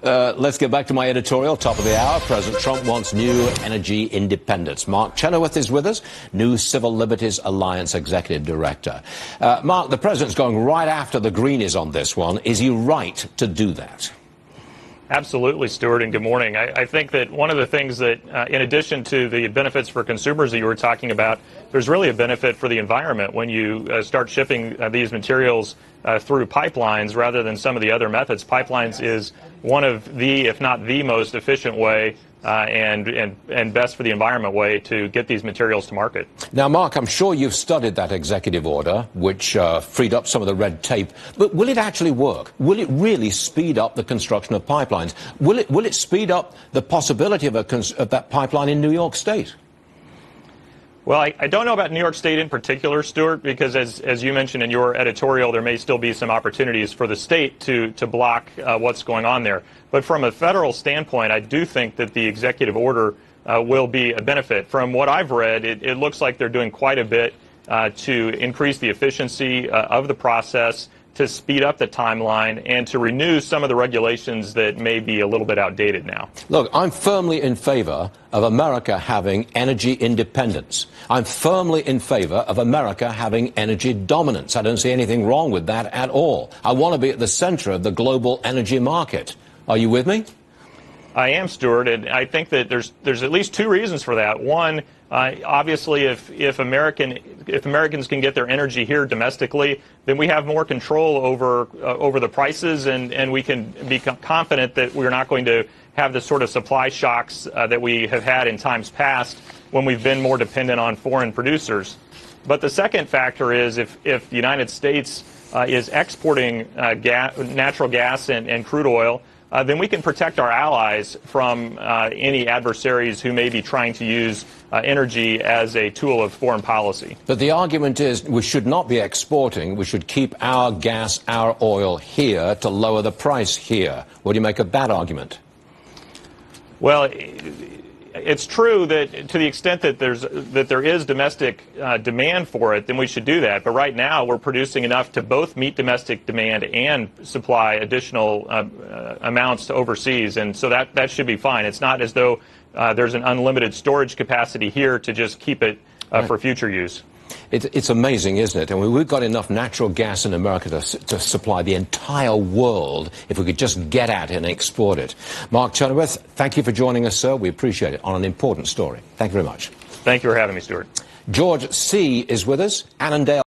Let's get back to my editorial, top of the hour. President Trump wants new energy independence. Mark Chenoweth is with us, new Civil Liberties Alliance Executive Director. Mark, the president's going right after the Greenies on this one. Is he right to do that? Absolutely, Stuart, and good morning. I think that one of the things that, in addition to the benefits for consumers that you were talking about, there's really a benefit for the environment when you start shipping these materials through pipelines rather than some of the other methods. Pipelines is one of the, if not the most efficient way and best for the environment way to get these materials to market. Now, Mark, I'm sure you've studied that executive order, which freed up some of the red tape. But will it actually work? Will it really speed up the construction of pipelines? Will it speed up the possibility of that pipeline in New York State? Well, I don't know about New York State in particular, Stuart, because as you mentioned in your editorial, there may still be some opportunities for the state to block what's going on there. But from a federal standpoint, I do think that the executive order will be a benefit. From what I've read, it looks like they're doing quite a bit to increase the efficiency of the process, to speed up the timeline, and to renew some of the regulations that may be a little bit outdated now. Look, I'm firmly in favor of America having energy independence. I'm firmly in favor of America having energy dominance. I don't see anything wrong with that at all. I want to be at the center of the global energy market. Are you with me? I am, Stuart, and I think that there's at least two reasons for that. One, obviously, if Americans can get their energy here domestically, then we have more control over the prices, and we can be confident that we're not going to have the sort of supply shocks that we have had in times past when we've been more dependent on foreign producers. But the second factor is if the United States is exporting natural gas and crude oil, then we can protect our allies from any adversaries who may be trying to use energy as a tool of foreign policy. But the argument is we should not be exporting. We should keep our gas, our oil here to lower the price here. What do you make of that argument? Well, it's true that to the extent that there is domestic demand for it, then we should do that. But right now, we're producing enough to both meet domestic demand and supply additional amounts to overseas, and so that should be fine. It's not as though there's an unlimited storage capacity here to just keep it for future use. It's amazing, isn't it? I mean, we've got enough natural gas in America to supply the entire world if we could just get at it and export it. Mark Chenoweth, thank you for joining us, sir. We appreciate it on an important story. Thank you very much. Thank you for having me, Stuart. George C. is with us. Annandale.